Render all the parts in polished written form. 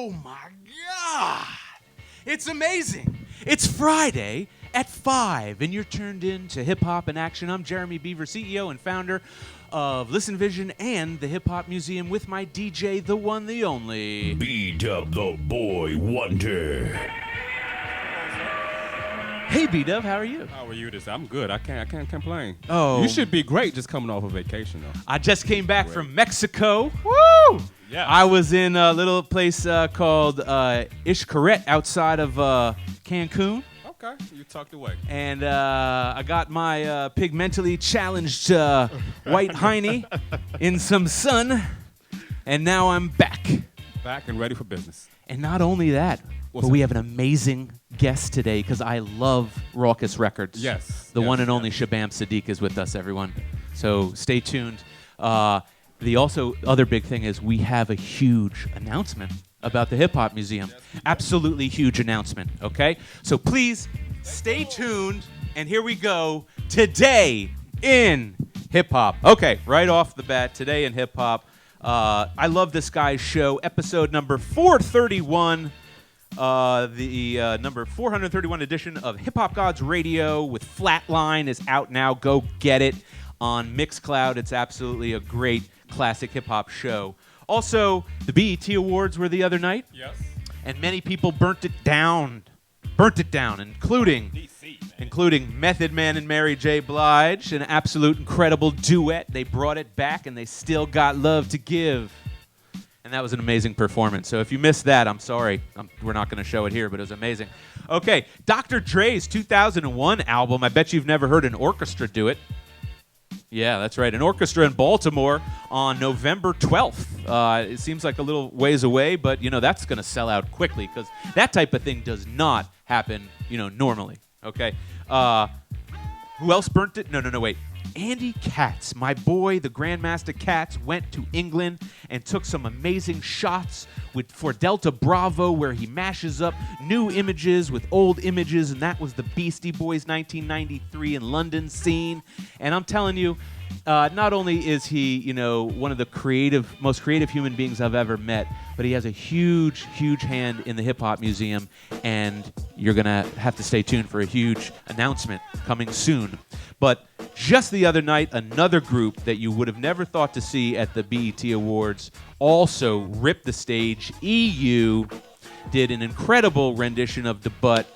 Oh my God! It's amazing. It's Friday at 5, and you're turned in to Hip Hop in Action. I'm Jeremy Beaver, CEO and founder of Listen Vision and the Hip Hop Museum with my DJ, the one, the only. B-Dub the Boy Wonder. Hey, B-Dub, how are you? How are you this? I'm good. I can't complain. Oh. You should be great just coming off a vacation, though. I just came back from Mexico. Woo! Yeah. I was in a little place called Xcaret outside of Cancun. Okay. You tucked away. And I got my pigmentally challenged white hiney in some sun, and now I'm back. Back and ready for business. And not only that, but we have an amazing guest today because I love Raucous Records. Yes. The one and only Shabaam Sahdeeq is with us, everyone. So stay tuned. The other big thing is we have a huge announcement about the Hip Hop Museum. Yes. Absolutely huge announcement, okay? So please stay tuned, and here we go. Today in Hip Hop. Okay, right off the bat, today in Hip Hop. I love this guy's show, episode number 431. The number 431 edition of Hip Hop Gods Radio with Flatline is out now. Go get it on Mixcloud. It's absolutely a great classic hip-hop show. Also, the BET Awards were the other night. Yes. And many people burnt it down, including Method Man and Mary J. Blige, an absolute incredible duet. They brought it back, and they still got love to give. And that was an amazing performance. So if you missed that, I'm sorry. We're not going to show it here, but it was amazing. Okay, Dr. Dre's 2001 album. I bet you've never heard an orchestra do it. Yeah, that's right. An orchestra in Baltimore on November 12th. It seems like a little ways away, but, that's going to sell out quickly because that type of thing does not happen, normally. Okay. Who else burnt it? No, wait. Andy Katz, my boy, the Grandmaster Katz, went to England and took some amazing shots for Delta Bravo where he mashes up new images with old images, and that was the Beastie Boys 1993 in London scene. And I'm telling you, not only is he, one of the most creative human beings I've ever met, but he has a huge, huge hand in the Hip Hop Museum, and you're going to have to stay tuned for a huge announcement coming soon. But just the other night, another group that you would have never thought to see at the BET Awards also ripped the stage. EU did an incredible rendition of The Butt.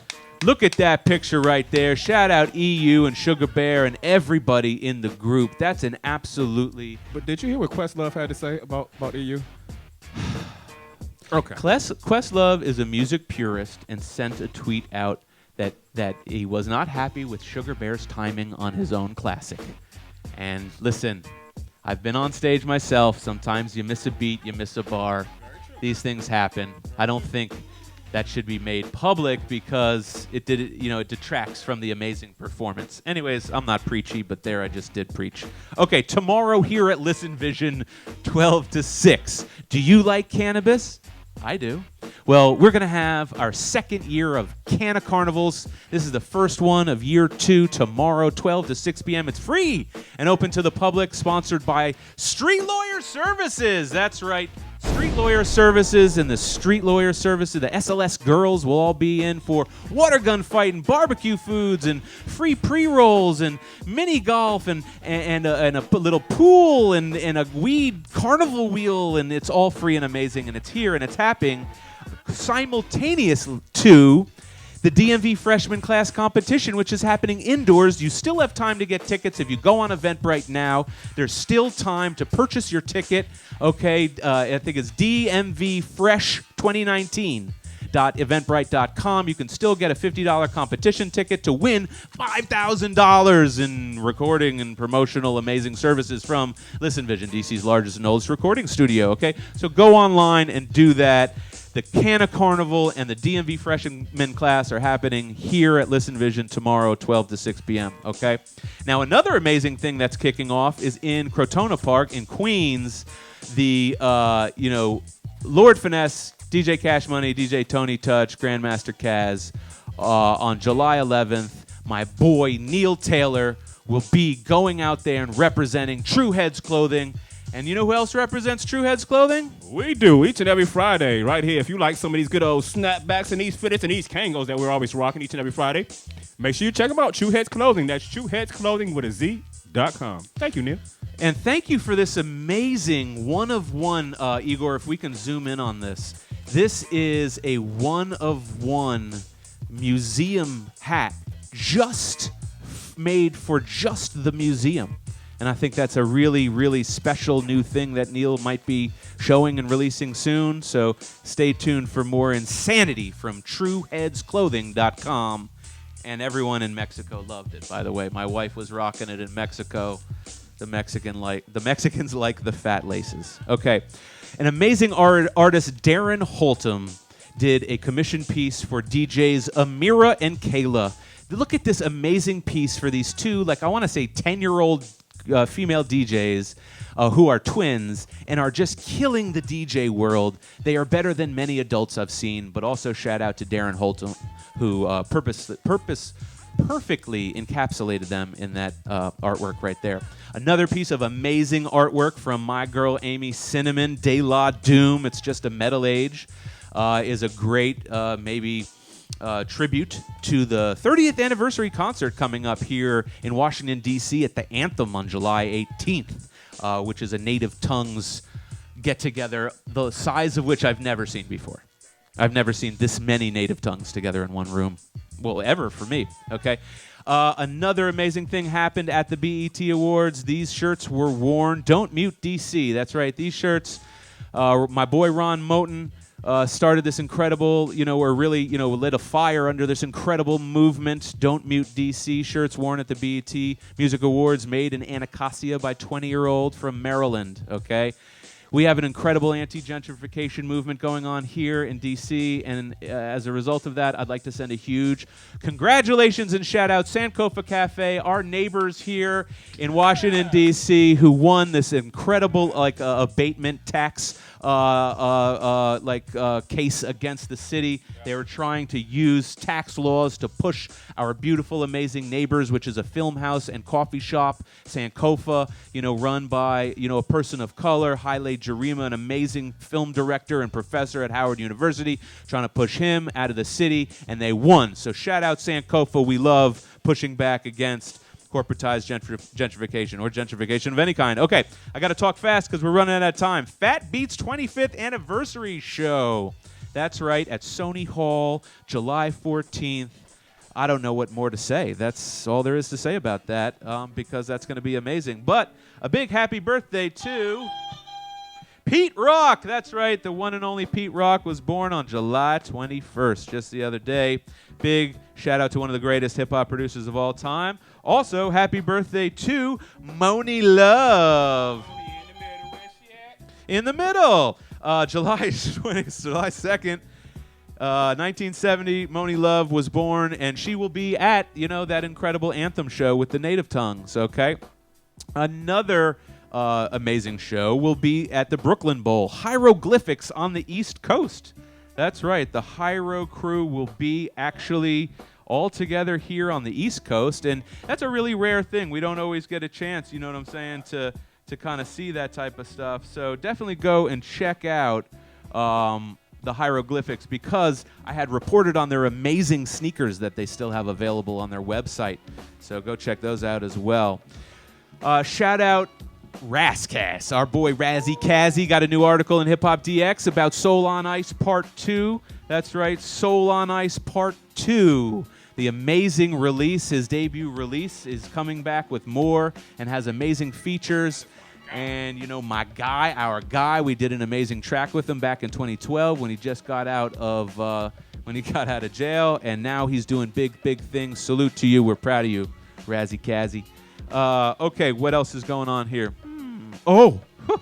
Look at that picture right there. Shout out EU and Sugar Bear and everybody in the group. That's an absolutely... But did you hear what Questlove had to say about EU? Okay. Questlove is a music purist and sent a tweet out that he was not happy with Sugar Bear's timing on his own classic. And listen, I've been on stage myself. Sometimes you miss a beat, you miss a bar. These things happen. I don't think that should be made public because it detracts from the amazing performance. Anyways, I'm not preachy, but there I just did preach. Okay, tomorrow here at Listen Vision, 12 to 6. Do you like cannabis? I do. Well, we're going to have our second year of Canna Carnivals. This is the first one of year 2 tomorrow, 12 to 6 p.m. It's free and open to the public, sponsored by Street Lawyer Services. That's right. Street Lawyer Services and the Street Lawyer Services, the SLS girls will all be in for water gun fight and barbecue foods and free pre-rolls and mini golf and a little pool and a weed carnival wheel, and it's all free and amazing, and it's here and it's happening simultaneous to the DMV freshman class competition, which is happening indoors. You still have time to get tickets. If you go on Eventbrite now, there's still time to purchase your ticket. Okay, I think it's DMVFresh2019.eventbrite.com. You can still get a $50 competition ticket to win $5,000 in recording and promotional amazing services from Listen Vision, DC's largest and oldest recording studio. Okay, so go online and do that. The Canna Carnival and the DMV freshman class are happening here at Listen Vision tomorrow, 12 to 6 p.m., okay? Now, another amazing thing that's kicking off is in Crotona Park in Queens. The, Lord Finesse, DJ Cash Money, DJ Tony Touch, Grandmaster Kaz, on July 11th, my boy Neil Taylor will be going out there and representing True Heads Clothing And you know who else represents True Heads Clothing? We do each and every Friday right here. If you like some of these good old snapbacks and these fitteds and these Kangos that we're always rocking each and every Friday, make sure you check them out. True Heads Clothing. That's trueheadsclothing with a Z.com. Thank you, Neil. And thank you for this amazing one-of-one, Igor, if we can zoom in on this. This is a one-of-one museum hat just made for just the museum. And I think that's a really, really special new thing that Neil might be showing and releasing soon. So stay tuned for more insanity from TrueHeadsClothing.com. And everyone in Mexico loved it, by the way. My wife was rocking it in Mexico. The Mexicans like the fat laces. Okay. An amazing artist, Darren Holtum, did a commission piece for DJs Amira and Kayla. Look at this amazing piece for these two, I want to say 10-year-old female DJs who are twins and are just killing the DJ world. They are better than many adults I've seen, but also shout out to Darren Holtum, who perfectly encapsulated them in that artwork right there. Another piece of amazing artwork from my girl Amy Cinnamon, De La Doom. It's just a metal age. Is a great tribute to the 30th anniversary concert coming up here in Washington, D.C. at the Anthem on July 18th, which is a Native Tongues get-together, the size of which I've never seen before. I've never seen this many Native Tongues together in one room. Well, ever for me, okay? Another amazing thing happened at the BET Awards. These shirts were worn. Don't mute DC. That's right. These shirts, my boy Ron Moten started this incredible, or really, lit a fire under this incredible movement. Don't Mute DC shirts worn at the BET Music Awards, made in Anacostia by 20-year-old from Maryland, okay? We have an incredible anti-gentrification movement going on here in D.C., and as a result of that, I'd like to send a huge congratulations and shout-out Sankofa Cafe, our neighbors here in Washington, D.C., who won this incredible abatement tax case against the city. They were trying to use tax laws to push our beautiful, amazing neighbors, which is a film house and coffee shop, Sankofa, run by, a person of color, Haile Jarima, an amazing film director and professor at Howard University, trying to push him out of the city, and they won. So shout out Sankofa. We love pushing back against corporatized gentrification or gentrification of any kind. Okay, I got to talk fast because we're running out of time. Fat Beats 25th anniversary show. That's right, at Sony Hall, July 14th. I don't know what more to say. That's all there is to say about that because that's going to be amazing. But a big happy birthday to Pete Rock. That's right, the one and only Pete Rock was born on July 21st, just the other day. Big shout out to one of the greatest hip-hop producers of all time. Also, happy birthday to Moni Love. In the middle. July 2nd, 1970, Moni Love was born, and she will be at, that incredible Anthem show with the Native Tongues, okay? Another amazing show will be at the Brooklyn Bowl, Hieroglyphics on the East Coast. That's right, the Hyro crew will be actually all together here on the East Coast, and that's a really rare thing. We don't always get a chance, you know what I'm saying, to kind of see that type of stuff. So definitely go and check out the Hieroglyphics, because I had reported on their amazing sneakers that they still have available on their website. So go check those out as well. Shout out Rascas. Our boy Razzie Kazzy got a new article in Hip Hop DX about Soul on Ice Part 2. That's right, Soul on Ice Part 2. The amazing release, his debut release, is coming back with more and has amazing features. And, my guy, our guy, we did an amazing track with him back in 2012 when he just got out of jail, and now he's doing big things. Salute to you. We're proud of you, Razzie Kazzy. Okay, what else is going on here? Oh! The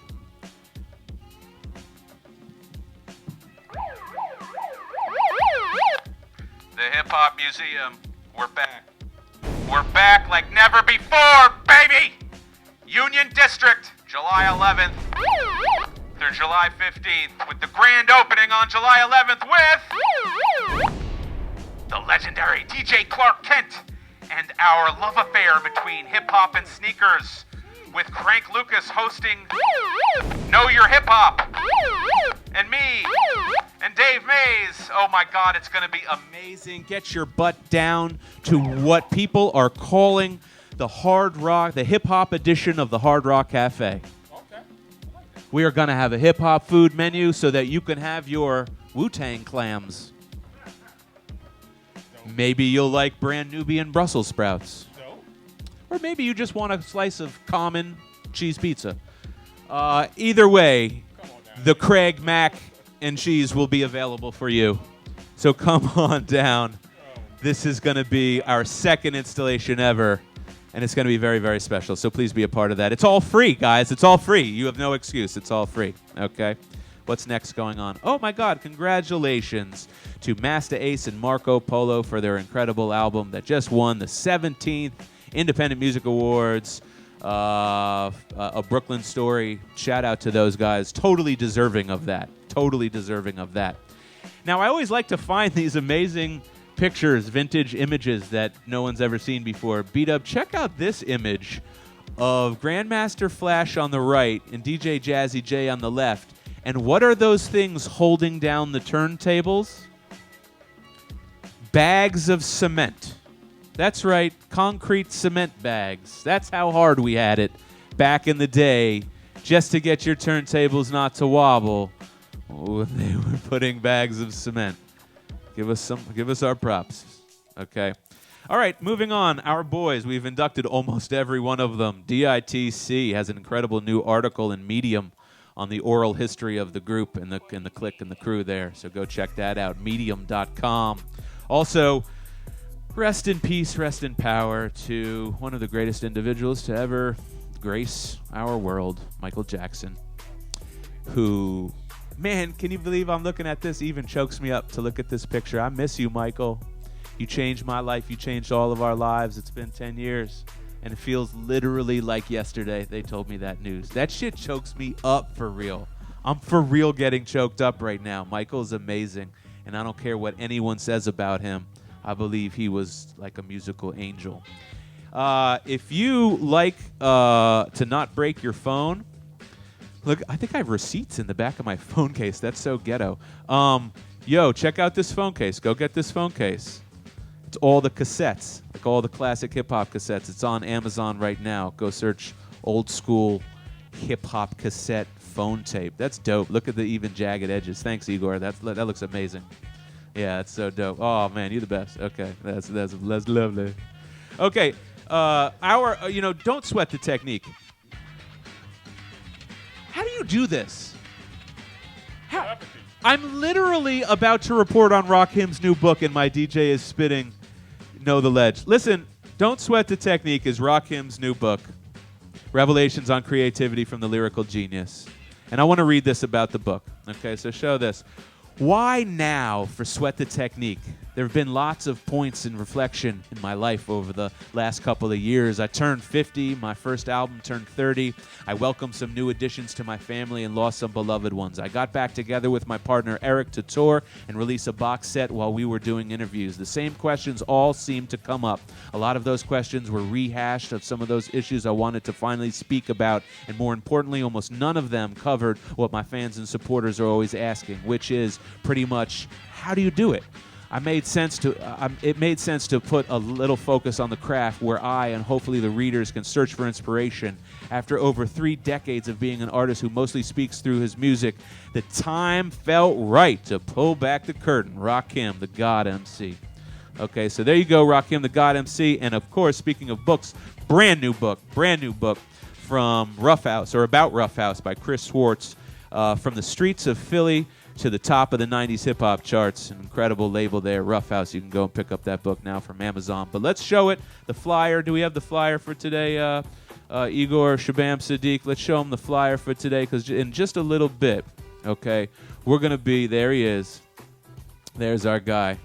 Hip Hop Museum. We're back. We're back like never before, baby! Union District, July 11th through July 15th, with the grand opening on July 11th with the legendary DJ Clark Kent and our love affair between hip-hop and sneakers. with Crank Lucas hosting Know Your Hip Hop, and me, and Dave Mays. Oh my God, it's going to be amazing. Get your butt down to what people are calling the hard rock, the hip hop edition of the Hard Rock Cafe. Okay. We are going to have a hip hop food menu so that you can have your Wu-Tang clams. Maybe you'll like brand Nubian Brussels sprouts. Or maybe you just want a slice of common cheese pizza. Either way, the Craig, Mac, and cheese will be available for you. So come on down. This is going to be our second installation ever, and it's going to be very, very special. So please be a part of that. It's all free, guys. It's all free. You have no excuse. It's all free. Okay? What's next going on? Oh, my God. Congratulations to Master Ace and Marco Polo for their incredible album that just won the 17th Independent Music Awards. A Brooklyn Story. Shout out to those guys. Totally deserving of that. Totally deserving of that. Now, I always like to find these amazing pictures, vintage images that no one's ever seen before. B-Dub, check out this image of Grandmaster Flash on the right and DJ Jazzy J on the left. And what are those things holding down the turntables? Bags of cement. That's right, concrete cement bags. That's how hard we had it back in the day just to get your turntables not to wobble. Oh, they were putting bags of cement. Give us our props. Okay. All right, moving on. Our boys, we've inducted almost every one of them. DITC has an incredible new article in Medium on the oral history of the group and the clique and the crew there. So go check that out, medium.com. Also, rest in peace, rest in power to one of the greatest individuals to ever grace our world, Michael Jackson, who, man, can you believe I'm looking at this? Even chokes me up to look at this picture. I miss you, Michael. You changed my life. You changed all of our lives. It's been 10 years, and it feels literally like yesterday they told me that news. That shit chokes me up for real. I'm for real getting choked up right now. Michael's amazing, and I don't care what anyone says about him. I believe he was like a musical angel. If you like to not break your phone, look, I think I have receipts in the back of my phone case. That's so ghetto. Yo, check out this phone case. Go get this phone case. It's all the cassettes, like all the classic hip-hop cassettes. It's on Amazon right now. Go search old school hip-hop cassette phone tape. That's dope. Look at the even jagged edges. Thanks, Igor. That looks amazing. Yeah, that's so dope. Oh man, you're the best. Okay, that's lovely. Okay, don't sweat the technique. How do you do this? I'm literally about to report on Rakim's new book, and my DJ is spitting Know the Ledge. Listen, Don't Sweat the Technique is Rakim's new book, Revelations on Creativity from the Lyrical Genius. And I want to read this about the book. Okay, so show this. Why now for Sweat the Technique? There have been lots of points in reflection in my life over the last couple of years. I turned 50. My first album turned 30. I welcomed some new additions to my family and lost some beloved ones. I got back together with my partner Eric to tour and release a box set while we were doing interviews. The same questions all seemed to come up. A lot of those questions were rehashed of some of those issues I wanted to finally speak about. And more importantly, almost none of them covered what my fans and supporters are always asking, which is pretty much, how do you do it? It made sense to put a little focus on the craft where I and hopefully the readers can search for inspiration. After over 3 decades of being an artist who mostly speaks through his music, the time felt right to pull back the curtain. Rakim, the God MC. Okay, so there you go, Rakim, the God MC. And of course, speaking of books, brand new book from Rough House, or about Rough House by Chris Schwartz, From the Streets of Philly to the top of the 90s hip-hop charts. An incredible label there, Rough House. You can go and pick up that book now from Amazon. But let's show it, the flyer. Do we have the flyer for today, Igor, Shabaam, Sahdeeq? Let's show them the flyer for today, because in just a little bit, okay, we're going to be, there he is. There's our guy,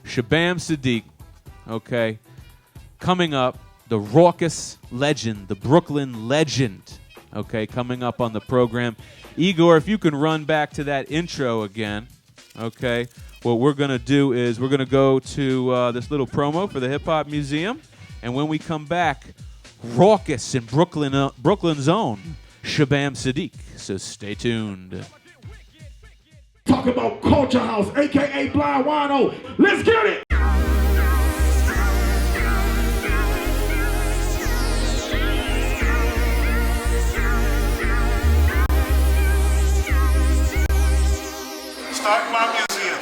Shabaam Sahdeeq, okay. Coming up, the raucous legend, the Brooklyn legend, okay, coming up on the program. Igor, if you can run back to that intro again, okay, what we're going to do is we're going to go to this little promo for the Hip Hop Museum, and when we come back, raucous in Brooklyn's own Shabaam Sahdeeq. So stay tuned. Talk about Culture House, a.k.a. Blind Wino. Let's get it! Start my museum.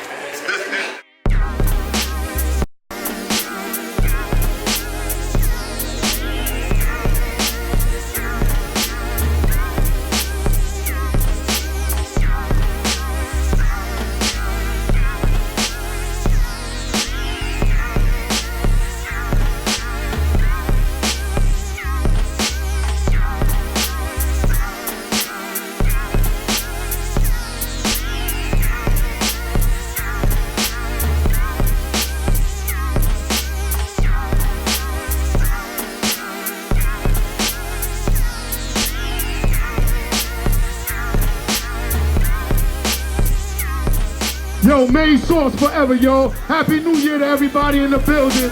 Yo, main source forever, yo. Happy New Year to everybody in the building.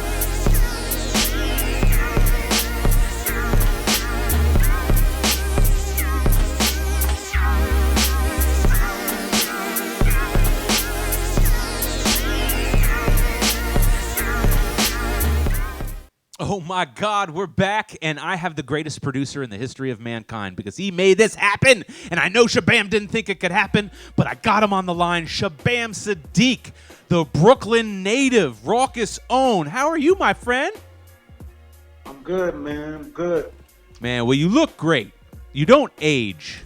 Oh my God, we're back, and I have the greatest producer in the history of mankind because he made this happen. And I know Shabaam didn't think it could happen, but I got him on the line. Shabaam Sahdeeq, the Brooklyn native, raucous own. How are you, my friend? I'm good, man. I'm good. Man, well, you look great. You don't age.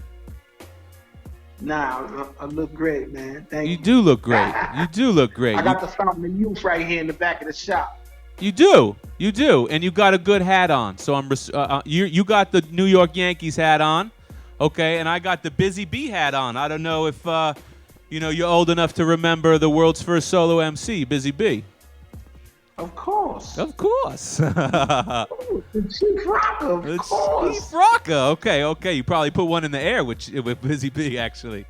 Nah, I look great, man. Thank you. You do look great. You do look great. I got the Fountain of Youth right here in the back of the shop. You do, and you got a good hat on. So you got the New York Yankees hat on, okay, and I got the Busy Bee hat on. I don't know if you're old enough to remember the world's first solo MC, Busy Bee. Of course. Of course. Oh, the Chief Rocker, of course. Chief Rocker. Okay. You probably put one in the air with Busy Bee, actually.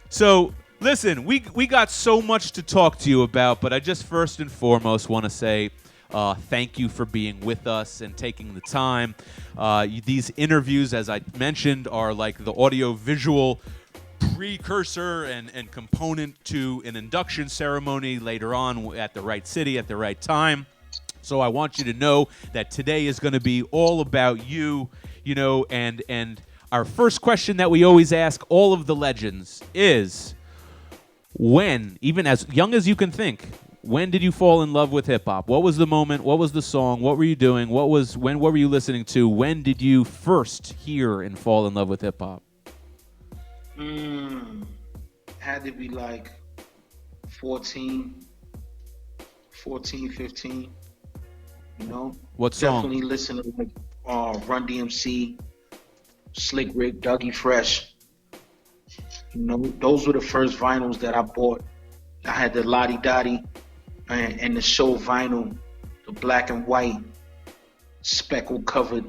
So. Listen, we got so much to talk to you about, but I just first and foremost want to say thank you for being with us and taking the time. These interviews, as I mentioned, are like the audio-visual precursor and component to an induction ceremony later on at the right city at the right time. So I want you to know that today is going to be all about you, and our first question that we always ask all of the legends is, when, even as young as you can think, when did you fall in love with hip-hop? What was the moment? What was the song? What were you doing? What were you listening to? When did you first hear and fall in love with hip-hop? Had to be like 14, 15, What song? Definitely listen to Run DMC, Slick Rick, Dougie Fresh. Those were the first vinyls that I bought. I had the Lottie Dottie and the show vinyl, the black and white speckle covered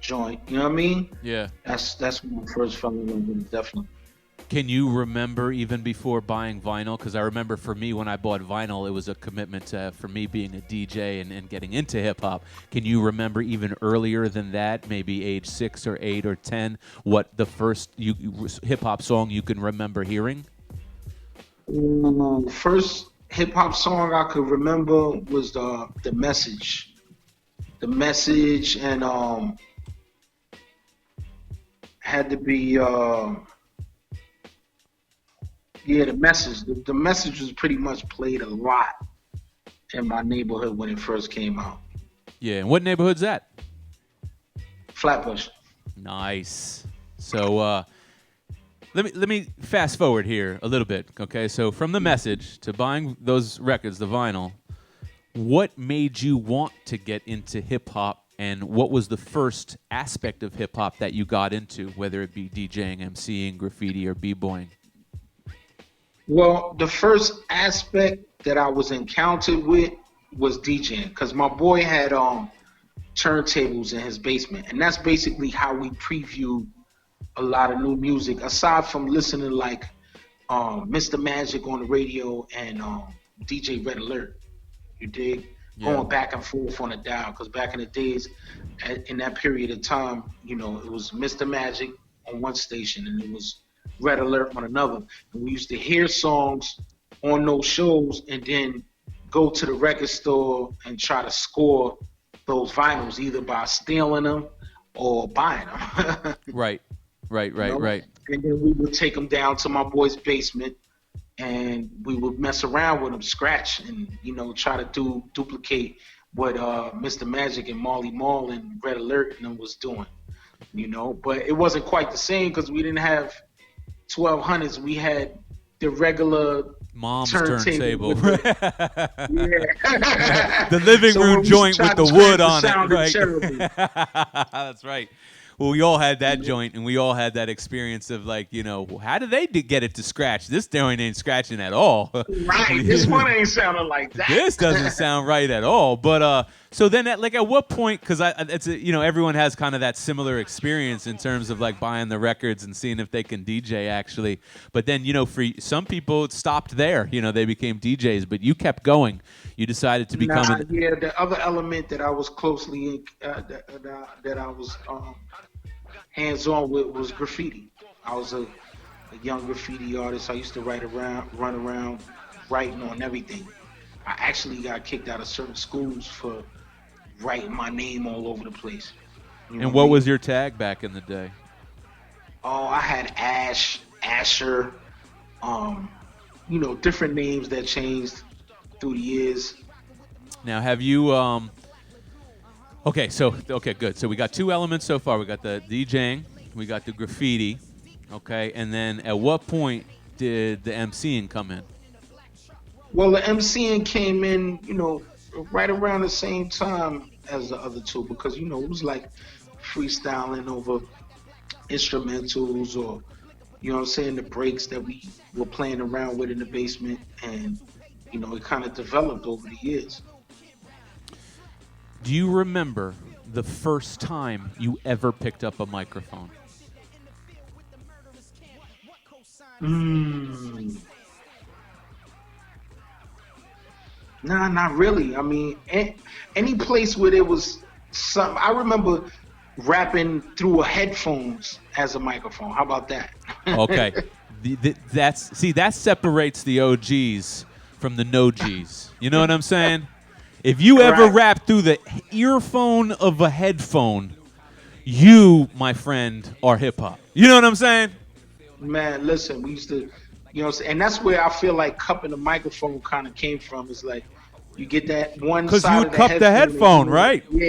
joint. You know what I mean? Yeah. That's when I first fell in love with it, definitely. Can you remember even before buying vinyl? Because I remember for me when I bought vinyl, it was a commitment for me being a DJ and getting into hip-hop. Can you remember even earlier than that, maybe age 6 or 8 or 10, what the first hip-hop song you can remember hearing? The first hip-hop song I could remember was the Message. The Message, and had to be... the Message. The Message was pretty much played a lot in my neighborhood when it first came out. Yeah, and what neighborhood's that? Flatbush. Nice. So let me fast forward here a little bit, okay? So from the Message to buying those records, the vinyl, what made you want to get into hip-hop, and what was the first aspect of hip-hop that you got into, whether it be DJing, MCing, graffiti, or b-boying? Well, the first aspect that I was encountered with was DJing, because my boy had turntables in his basement, and that's basically how we previewed a lot of new music, aside from listening like Mr. Magic on the radio and DJ Red Alert. You dig? going back and forth on a dial. Because back in the days, in that period of time, it was Mr. Magic on one station and it was Red Alert on another. And we used to hear songs on those shows and then go to the record store and try to score those vinyls either by stealing them or buying them. Right. And then we would take them down to my boy's basement and we would mess around with them, scratch and, try to duplicate what Mr. Magic and Marley Marl and Red Alert and them was doing, But it wasn't quite the same because we didn't have 1200s. We had the regular mom's turntable. turntable. The living room joint with the wood on it. Right. That's right. Well, we all had that joint, and we all had that experience of how do they get it to scratch? This joint ain't scratching at all. Right. This one ain't sounding like that. This doesn't sound right at all. But so then, at what point? Because everyone has kind of that similar experience in terms of buying the records and seeing if they can DJ actually. But then for some people, it stopped there. They became DJs, but you kept going. You decided to become. Yeah, the other element that I was closely that I was hands-on with was graffiti. I was a young graffiti artist. I used to run around writing on everything. I actually got kicked out of certain schools for writing my name all over the place. And what was your tag back in the day? Oh, I had Asher, different names that changed through the years. Now, have you Okay, good. So we got two elements so far. We got the DJing, we got the graffiti, okay? And then at what point did the MCing come in? Well, the MCing came in, right around the same time as the other two because, it was like freestyling over instrumentals or, the breaks that we were playing around with in the basement. And, it kind of developed over the years. Do you remember the first time you ever picked up a microphone? Nah, not really. I mean, any place where there was some. I remember rapping through headphones as a microphone. How about that? Okay, that separates the OGs from the no Gs. You know what I'm saying? If you ever rap through the earphone of a headphone, you, my friend, are hip hop. You know what I'm saying? Man, listen, we used to, and that's where I feel like cupping the microphone kind of came from. It's like you get that one side of the headphone. Because you cup the headphone, right? Yeah.